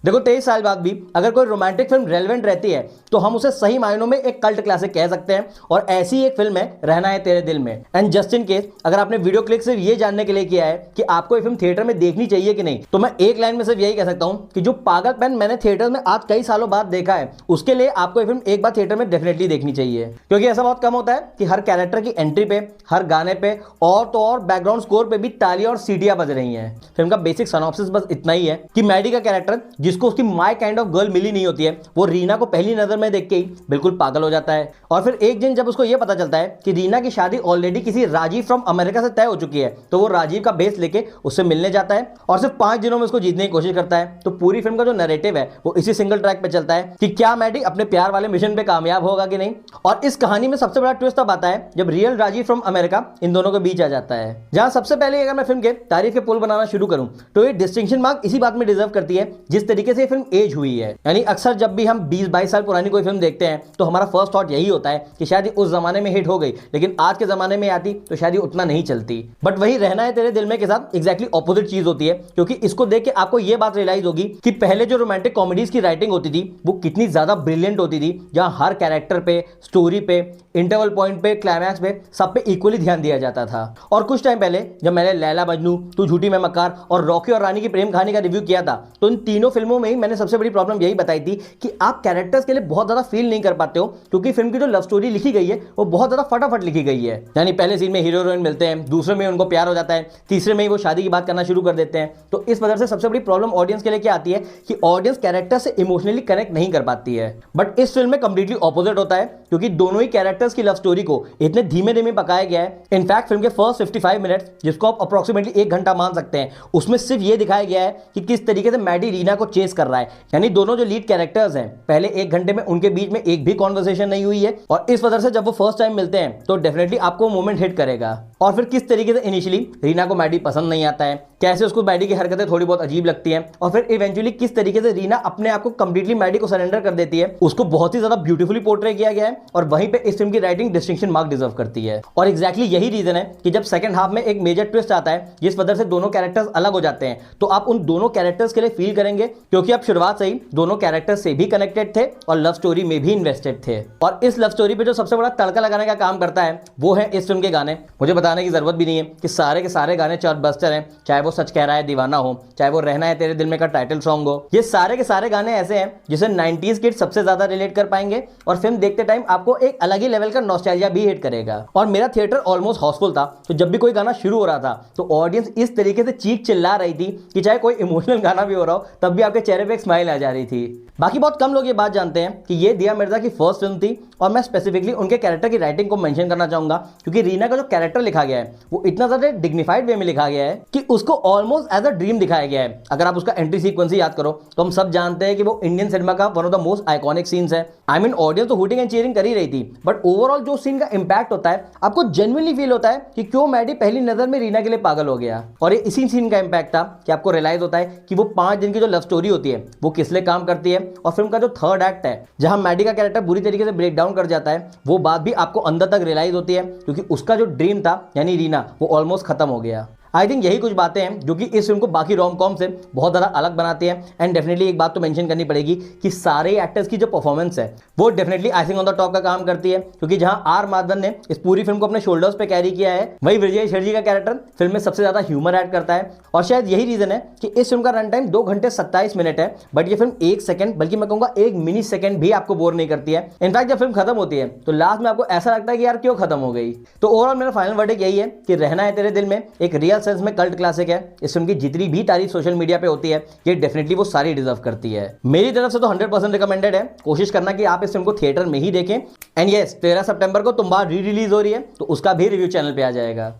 देखो 23 साल बाद भी अगर कोई रोमांटिक फिल्म रेलेवेंट रहती है तो हम उसे सही मायनों में एक कल्ट क्लासिक कह सकते हैं, और ऐसी एक फिल्म है रहना है तेरे दिल में। एंड जस्ट इन केस अगर आपने वीडियो क्लिक सिर्फ ये जानने के लिए किया है कि आपको ये फिल्म थिएटर में देखनी चाहिए कि नहीं, तो मैं एक लाइन में सिर्फ यही कह सकता हूं कि जो पागलपन मैंने थिएटर में आज कई सालों बाद देखा है, उसके लिए आपको ये फिल्म एक बार थिएटर में डेफिनेटली देखनी चाहिए। क्योंकि ऐसा बहुत कम होता है कि हर कैरेक्टर की एंट्री पे, हर गाने पे और तो और बैकग्राउंड स्कोर पे भी तालियां और सीटियां बज रही हैं। फिल्म का बेसिक सिनॉप्सिस बस इतना ही है कि मैडी का कैरेक्टर, जिसको उसकी माय काइंड ऑफ गर्ल मिली नहीं होती है, वो रीना को पहली नजर में देख के ही बिल्कुल पागल हो जाता है। और फिर एक दिन जब उसको यह पता चलता है कि रीना की शादी ऑलरेडी किसी राजीव फ्रॉम अमेरिका से तय हो चुकी है, तो वो राजीव का बेस लेके उससे मिलने जाता है और सिर्फ 5 दिनों में उसको जीतने की कोशिश करता है। तो पूरी फिल्म का जो नैरेटिव है वो इसी सिंगल ट्रैक पे चलता है कि क्या मैडी अपने प्यार वाले मिशन पे कामयाब होगा कि नहीं। और इस कहानी में सबसे बड़ा ट्विस्ट तब आता है जब real Rajiv from America in दोनों के बीच आ जाता है। जहां सबसे पहले अगर मैं फिल्म के तारीफ के पुल बनाना शुरू करूं तो ये डिस्टिंक्शन मार्क इसी बात में डिजर्व करती है जिस तरीके से फिल्म एज हुई है। यानी अक्सर जब भी हम 20-22 साल पुरानी कोई फिल्म देखते हैं तो हमारा फर्स्ट थॉट यही होता है कि शायद उस जमाने में हिट हो गई, लेकिन आज के जमाने में आती तो शायद उतना नहीं चलती। बट वही रहना है तेरे दिल में के साथ एग्जैक्टली ऑपोजिट चीज होती है, क्योंकि इसको देख के आपको यह बात रियलाइज होगी कि पहले जो रोमांटिक कॉमेडीज की राइटिंग होती थी वो कितनी ज्यादा ब्रिलियंट होती थी, जहां हर कैरेक्टर पे, स्टोरी पे, इंटरवल पॉइंट पे, क्लाइमैक्स पे, सब पे इक्वली ध्यान दिया जाता था। और कुछ टाइम पहले जब मैंने लैला मजनू, तू झूठी मैं मक्कार और रॉकी और रानी की प्रेम कहानी का रिव्यू किया था, तो इन तीनों फिल्मों में ही मैंने सबसे बड़ी प्रॉब्लम यही बताई थी कि आप कैरेक्टर्स के लिए बहुत ज्यादा फील नहीं कर पाते हो, क्योंकि फिल्म की जो लव स्टोरी लिखी गई है वो बहुत ज्यादा फटाफट लिखी गई है। यानी पहले सीन में हीरो हीरोइन मिलते हैं, दूसरे में उनको प्यार हो जाता है, तीसरे में ही वो शादी की बात करना शुरू कर देते हैं। तो इस वजह से सबसे बड़ी प्रॉब्लम ऑडियंस के लिए क्या आती है कि ऑडियंस कैरेक्टर से इमोशनली कनेक्ट नहीं कर पाती है। बट इस फिल्म में कंप्लीटली ऑपोजिट होता है, क्योंकि दोनों ही कैरेक्टर्स की लव स्टोरी को इतने धीमे धीमे पकाया गया है। इनफैक्ट फिल्म के फर्स्ट 55 मिनट्स, जिसको आप अप्रोक्सीमेटली 1 घंटा मान सकते हैं, उसमें सिर्फ ये दिखाया गया है कि किस तरीके से मैडी रीना को चेस कर रहा है। यानी दोनों जो लीड कैरेक्टर्स हैं, पहले 1 घंटे में उनके बीच में एक भी कॉन्वर्सेशन नहीं हुई है, और इस वजह से जब वो फर्स्ट टाइम मिलते हैं तो डेफिनेटली आपको मोमेंट हिट करेगा। और फिर किस तरीके से इनिशियली रीना को मैडी पसंद नहीं आता है, कैसे उसको मैडी की हरकतें थोड़ी बहुत अजीब लगती हैं, और फिर इवेंचुअली किस तरीके से रीना अपने आप को कंप्लीटली मैडी को सरेंडर कर देती है, उसको बहुत ही ज्यादा ब्यूटीफुली पोर्ट्रे किया गया है। और वहीं पे इस फिल्म की राइटिंग डिस्टिंक्शन मार्क डिजर्व करती है। और एग्जैक्टली यही रीजन है कि जब सेकंड हाफ में एक मेजर ट्विस्ट आता है जिस वजह से दोनों कैरेक्टर्स अलग हो जाते हैं, तो आप उन दोनों कैरेक्टर्स के लिए फील करेंगे, क्योंकि आप शुरुआत से ही दोनों कैरेक्टर्स से भी कनेक्टेड थे और लव स्टोरी में भी इन्वेस्टेड थे। और इस लव स्टोरी पे जो सबसे बड़ा तड़का लगाने का काम करता है वो है इस फिल्म के गाने। मुझे बताने की जरूरत भी नहीं है कि सारे के सारे गाने चार्टबस्टर हैं, चाहे वो सच कह रहा है दीवाना हो, चाहे वो रहना है तेरे दिल में का टाइटल सॉन्ग हो। ये सारे के सारे गाने ऐसे हैं जिसे 90s किड्स सबसे ज्यादा रिलेट कर पाएंगे, और फिल्म देखते टाइम आपको एक अलग ही लेवल का नॉस्टैल्जिया भी हिट करेगा। और मेरा थिएटर ऑलमोस्ट हाउसफुल था, तो जब भी कोई गाना शुरू हो रहा था तो ऑडियंस इस तरीके से चीख चिल्ला रही थी कि चाहे कोई इमोशनल गाना भी हो रहा हो तब भी आपके चेहरे पे एक स्माइल आ जा रही थी। बाकी बहुत कम लोग ये बात जानते हैं कि ये दिया मिर्जा की फर्स्ट फिल्म थी, और मैं स्पेसिफिकली उनके कैरेक्टर की राइटिंग को मेंशन करना चाहूंगा, क्योंकि रीना का जो कैरेक्टर लिखा गया है वो इतना ज्यादा डिग्निफाइड वे में लिखा गया है कि उसको ऑलमोस्ट एज अ ड्रीम दिखाया गया है। अगर आप उसका एंट्री सीक्वेंस याद करो तो हम सब जानते हैं कि वो इंडियन सिनेमा का one of the most iconic scenes है। आई मीन ऑडियंस तो हूटिंग एंड चीयरिंग कर ही रही थी, बट ओवरऑल जो सीन का इंपैक्ट होता है आपको जेन्युइनली फील होता है कि क्यों मैडी पहली नजर में रीना के लिए पागल हो गया। और ये इसी सीन का इंपैक्ट था कि आपको रियलाइज होता है कि वो 5 दिन की जो लव स्टोरी होती है वो किस लिए काम करती है। और फिल्म का जो थर्ड एक्ट है जहां मैडी का कैरेक्टर बुरी तरीके से ब्रेक डाउन कर जाता है, वो बात भी आपको अंदर तक रियलाइज होती है, क्योंकि उसका जो ड्रीम था यानी रीना वो ऑलमोस्ट खत्म हो गया। आई थिंक यही कुछ बातें हैं जो कि इस फिल्म को बाकी रोम कॉम से बहुत ज़्यादा अलग बनाती है। एंड डेफिनेटली एक बात तो मेंशन करनी पड़ेगी कि सारे एक्टर्स की जो परफॉर्मेंस है वो definitely icing on the top का काम करती है, क्योंकि जहां आर माधवन ने इस पूरी फिल्म को अपने शोल्डर्स पे कैरी किया है, वही विजय शेट्टी का कैरेक्टर फिल्म में सबसे ज़्यादा ह्यूमर ऐड करता है। और शायद यही रीजन है कि इस फिल्म का रन टाइम 2 घंटे 27 मिनट है, बट ये फिल्म 1 सेकंड, बल्कि मैं कहूँगा 1 मिनी सेकंड भी आपको बोर नहीं करती है। इनफैक्ट जब फिल्म खत्म होती है तो लास्ट में आपको ऐसा लगता है कि यार क्यों खत्म हो गई। तो ओवरऑल मेरा फाइनल वर्डिक्ट यही है कि रहना है तेरे दिल में एक रियल सेंस में कल्ट क्लासिक है। इस फिल्म की जितनी भी तारीफ सोशल मीडिया पे होती है ये डेफिनेटली वो सारी डिजर्व करती है। मेरी तरफ से तो 100% रिकमेंडेड है। कोशिश करना कि आप इस फिल्म को थिएटर में ही देखें। एंड यस, 13 सितंबर को तुम्बाड़ री रिलीज हो रही है, तो उसका भी रिव्यू चैनल पे आ जाएगा।